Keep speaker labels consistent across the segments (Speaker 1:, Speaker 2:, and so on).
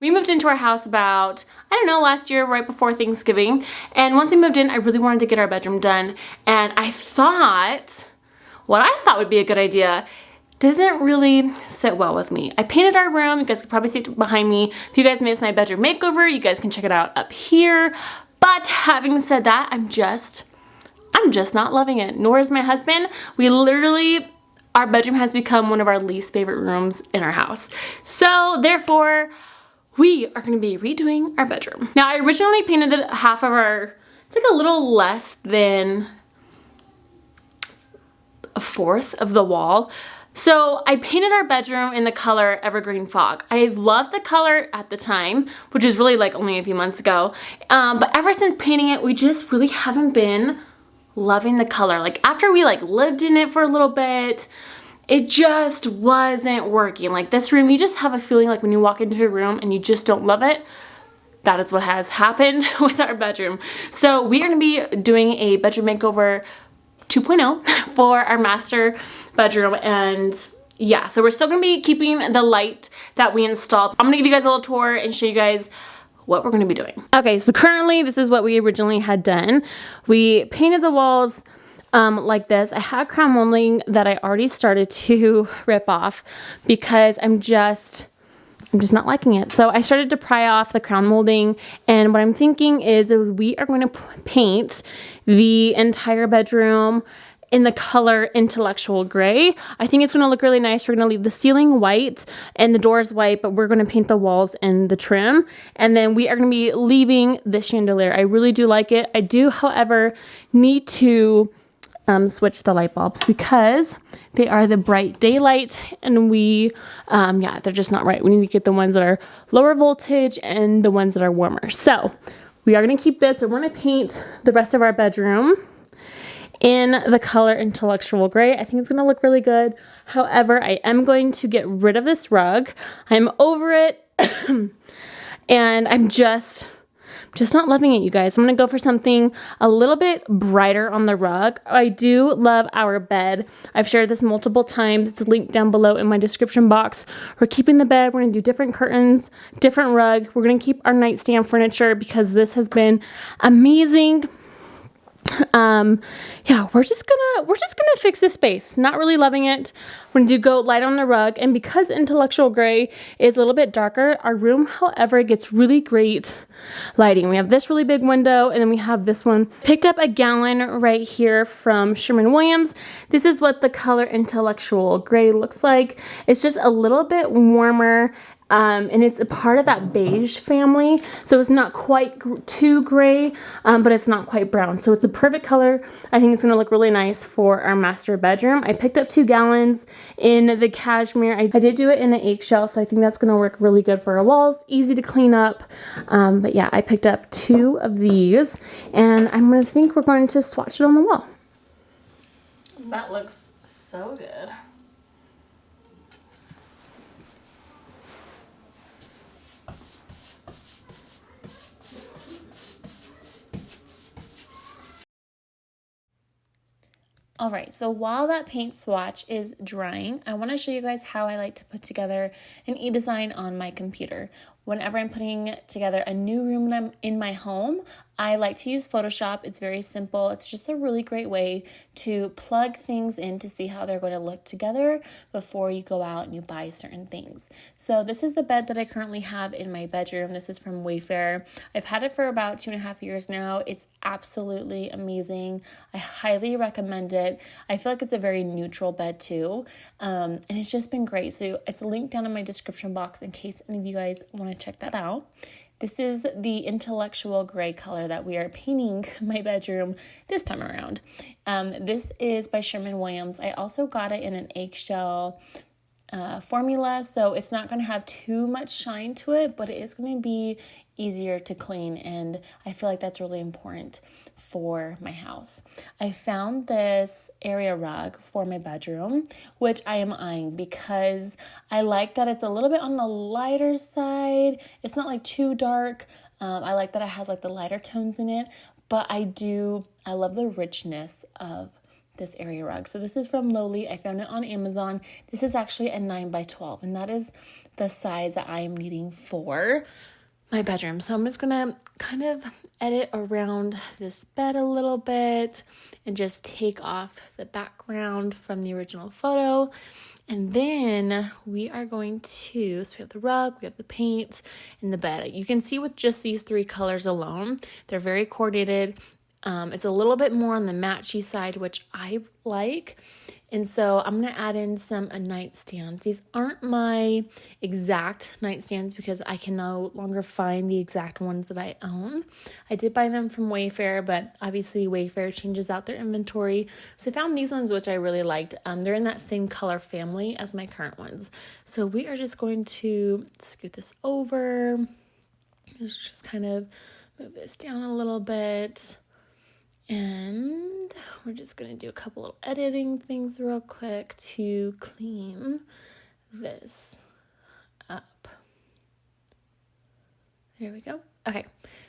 Speaker 1: We moved into our house about, I don't know, last year, right before Thanksgiving. And once we moved in, I really wanted to get our bedroom done. And I thought, what I thought would be a good idea doesn't really sit well with me. I painted our room. You guys could probably see it behind me. If you guys missed my bedroom makeover, you guys can check it out up here. But having said that, I'm just not loving it. Nor is my husband. Our bedroom has become one of our least favorite rooms in our house. So therefore, we are going to be redoing our bedroom. Now, I originally painted half of it's like a little less than a fourth of the wall. So I painted our bedroom in the color Evergreen Fog. I loved the color at the time, which is really like only a few months ago. But ever since painting it, we just really haven't been loving the color. Like after we lived in it for a little bit, it just wasn't working. Like this room, you just have a feeling like when you walk into a room and you just don't love it. That is what has happened with our bedroom. So we are gonna be doing a bedroom makeover 2.0 for our master bedroom. And yeah, so we're still gonna be keeping the light that we installed. I'm gonna give you guys a little tour and show you guys what we're gonna be doing. Okay, so currently this is what we originally had done. We painted the walls like this. I had crown molding that I already started to rip off because I'm just not liking it. So I started to pry off the crown molding, and what I'm thinking is we are going to paint the entire bedroom in the color Intellectual Gray. I think it's going to look really nice. We're going to leave the ceiling white and the doors white, but we're going to paint the walls and the trim. And then we are going to be leaving the chandelier. I really do like it. I do, however, need to switch the light bulbs because they are the bright daylight, and they're just not right. We need to get the ones that are lower voltage and the ones that are warmer. So we are going to keep this. We're going to paint the rest of our bedroom in the color Intellectual Gray. I think it's going to look really good. However, I am going to get rid of this rug. I'm over it and I'm just not loving it, you guys. I'm going to go for something a little bit brighter on the rug. I do love our bed. I've shared this multiple times. It's linked down below in my description box. We're keeping the bed. We're going to do different curtains, different rug. We're going to keep our nightstand furniture because this has been amazing. We're just gonna fix this space. Not really loving it. We're gonna go light on the rug, and because Intellectual Gray is a little bit darker, our room, however, gets really great lighting. We have this really big window, and then we have this one. Picked up a gallon right here from Sherwin-Williams. This is what the color Intellectual Gray looks like. It's just a little bit warmer. And it's a part of that beige family, so it's not quite too gray, but it's not quite brown. So it's a perfect color. I think it's going to look really nice for our master bedroom. I picked up 2 gallons in the cashmere. I did do it in the eggshell, so I think that's going to work really good for our walls. Easy to clean up. But yeah, I picked up 2 of these, and we're going to swatch it on the wall. That looks so good. All right, so while that paint swatch is drying, I want to show you guys how I like to put together an e-design on my computer. Whenever I'm putting together a new room in my home, I like to use Photoshop. It's very simple. It's just a really great way to plug things in to see how they're going to look together before you go out and you buy certain things. So this is the bed that I currently have in my bedroom. This is from Wayfair. I've had it for about 2.5 years now. It's absolutely amazing. I highly recommend it. I feel like it's a very neutral bed too. And it's just been great. So it's linked down in my description box in case any of you guys want to check that out. This is the Intellectual Gray color that we are painting my bedroom this time around. This is by Sherwin-Williams. I also got it in an eggshell formula, so it's not going to have too much shine to it, but it is going to be easier to clean, and I feel like that's really important for my house. I found this area rug for my bedroom, which I am eyeing because I like that it's a little bit on the lighter side. It's not like too dark. I like that it has like the lighter tones in it, but I love the richness of this area rug. So this is from Lowly. I found it on Amazon. This is actually a 9x12, and that is the size that I am needing for my bedroom. So I'm just gonna kind of edit around this bed a little bit and just take off the background from the original photo. And then we are going to, so we have the rug, we have the paint, and the bed. You can see with just these 3 colors alone, they're very coordinated. It's a little bit more on the matchy side, which I like. And so I'm going to add in some nightstands. These aren't my exact nightstands because I can no longer find the exact ones that I own. I did buy them from Wayfair, but obviously Wayfair changes out their inventory. So I found these ones, which I really liked. They're in that same color family as my current ones. So we are just going to scoot this over. Let's just kind of move this down a little bit. And we're just going to do a couple of editing things real quick to clean this up. There we go. Okay,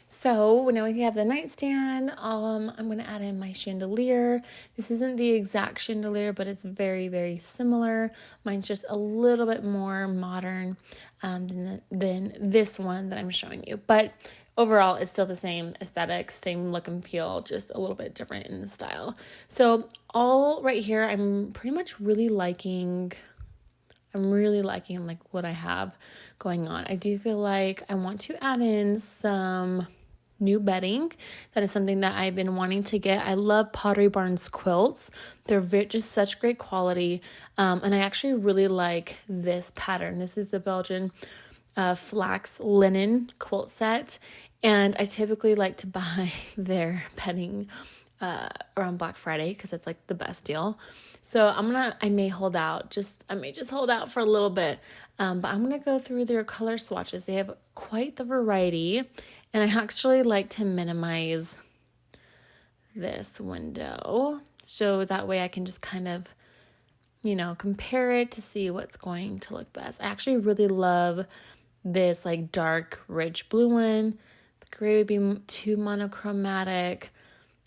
Speaker 1: so now we have the nightstand. I'm going to add in my chandelier. This isn't the exact chandelier, but it's very, very similar. Mine's just a little bit more modern than this one that I'm showing you. But overall, it's still the same aesthetic, same look and feel, just a little bit different in the style. So all right here, I'm pretty much really liking like what I have going on. I do feel like I want to add in some new bedding. That is something that I've been wanting to get. I love Pottery Barn's quilts. They're just such great quality. And I actually really like this pattern. This is the Belgian flax linen quilt set, and I typically like to buy their bedding around Black Friday because it's like the best deal. So I may just hold out for a little bit, but I'm gonna go through their color swatches. They have quite the variety, and I actually like to minimize this window so that way I can just kind of compare it to see what's going to look best. I actually really love this like dark rich blue one. The gray would be too monochromatic.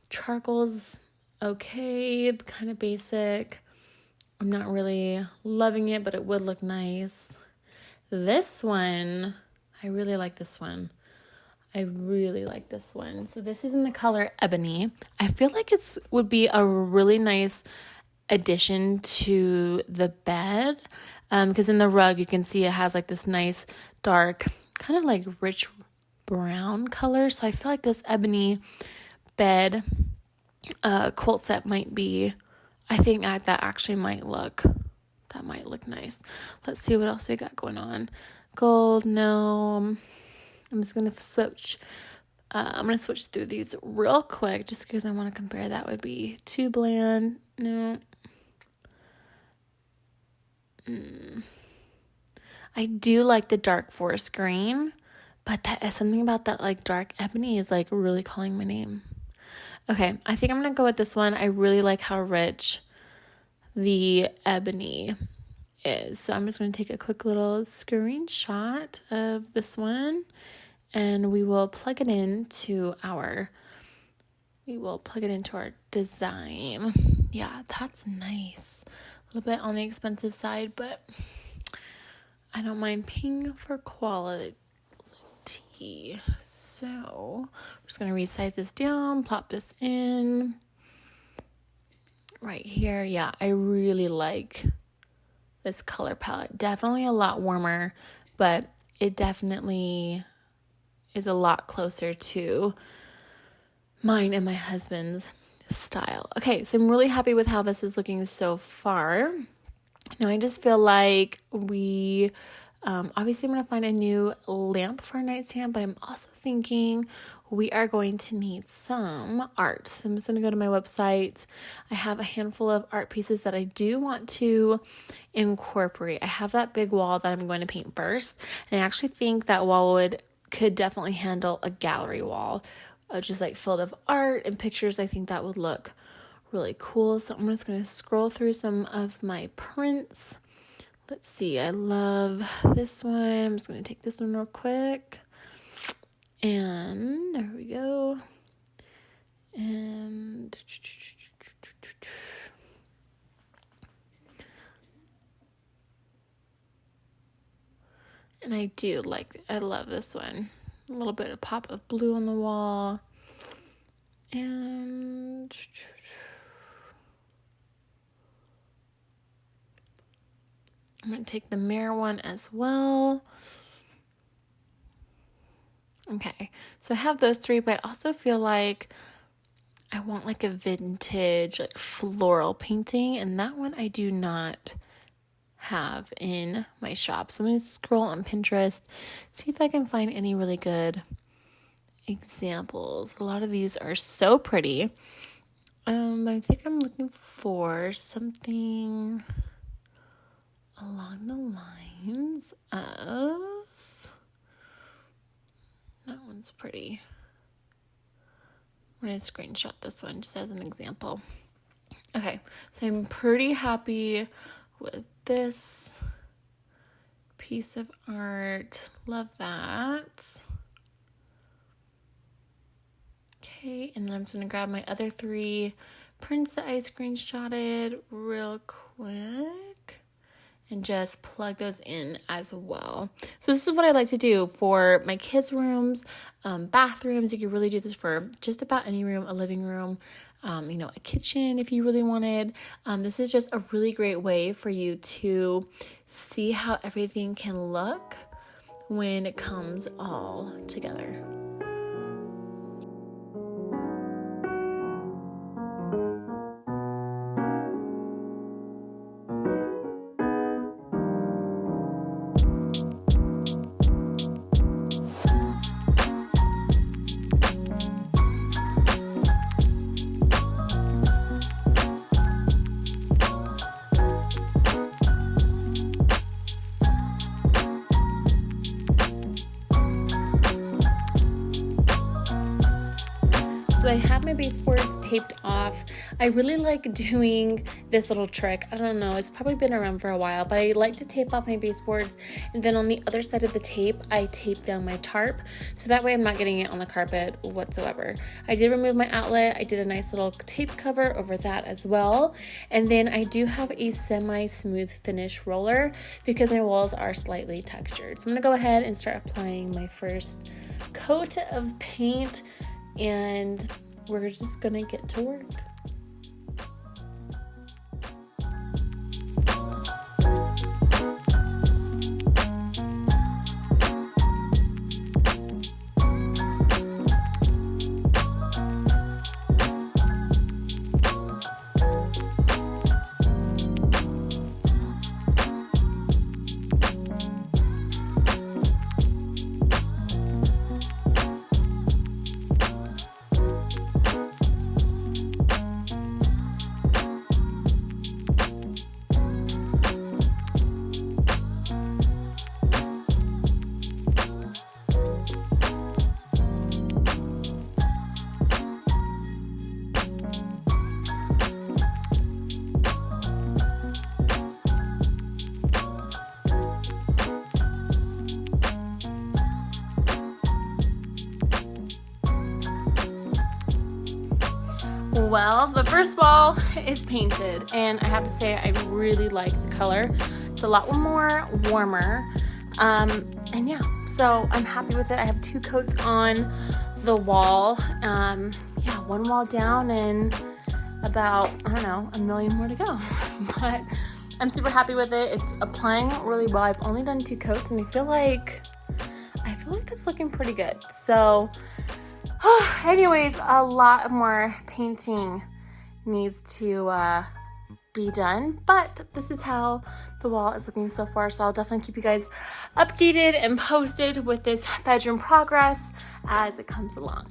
Speaker 1: Charcoal's okay, kind of basic. I'm not really loving it, but it would look nice. This one, I really like this one. So this is in the color Ebony. I feel like it would be a really nice addition to the bed, because in the rug you can see it has like this nice dark kind of like rich brown color. So I feel like this ebony bed quilt set might be, I think that actually might look nice. Let's see what else we got going on. Gold, no. I'm just gonna switch. I'm gonna switch through these real quick just because I want to compare. That would be too bland. No. I do like the dark forest green, but that is something about that like dark ebony is like really calling my name. Okay, I think I'm gonna go with this one. I really like how rich the ebony is. So I'm just gonna take a quick little screenshot of this one, and we will plug it into our design. Yeah, that's nice. A little bit on the expensive side, but I don't mind paying for quality. So I'm just going to resize this down, plop this in right here. Yeah, I really like this color palette. Definitely a lot warmer, but it definitely is a lot closer to mine and my husband's style. Okay, so I'm really happy with how this is looking so far. Now I just feel like we obviously I'm going to find a new lamp for our nightstand, but I'm also thinking we are going to need some art. So I'm just going to go to my website. I have a handful of art pieces that I do want to incorporate. I have that big wall that I'm going to paint first, and I actually think that wall could definitely handle a gallery wall, just like filled of art and pictures. I think that would look really cool. So I'm just going to scroll through some of my prints. Let's see. I love this one. I'm just going to take this one real quick. And there we go. And And I love this one. A little bit of pop of blue on the wall. And I'm going to take the mirror one as well. Okay, so I have those three, but I also feel like I want like a vintage, like floral painting, and that one I do not have in my shop. So I'm going to scroll on Pinterest, see if I can find any really good examples. A lot of these are so pretty. I think I'm looking for something along the lines of, that one's pretty. I'm going to screenshot this one just as an example. Okay, so I'm pretty happy with this piece of art. Love that. Okay, and then I'm just going to grab my other three prints that I screenshotted real quick and just plug those in as well. So this is what I like to do for my kids' rooms, bathrooms. You can really do this for just about any room, a living room, a kitchen if you really wanted. This is just a really great way for you to see how everything can look when it comes all together. So I have my baseboards taped off. I really like doing this little trick. I don't know, it's probably been around for a while, but I like to tape off my baseboards, and then on the other side of the tape, I tape down my tarp, so that way I'm not getting it on the carpet whatsoever. I did remove my outlet. I did a nice little tape cover over that as well, and then I do have a semi-smooth finish roller because my walls are slightly textured. So I'm gonna go ahead and start applying my first coat of paint, and we're just gonna get to work. Well, the first wall is painted, and I have to say I really like the color. It's a lot more warmer, and yeah, so I'm happy with it. I have 2 coats on the wall. One wall down and about, I don't know, a million more to go. But I'm super happy with it. It's applying really well. I've only done 2 coats, and I feel like that's looking pretty good. So anyways, a lot more painting needs to be done, but this is how the wall is looking so far, so I'll definitely keep you guys updated and posted with this bedroom progress as it comes along.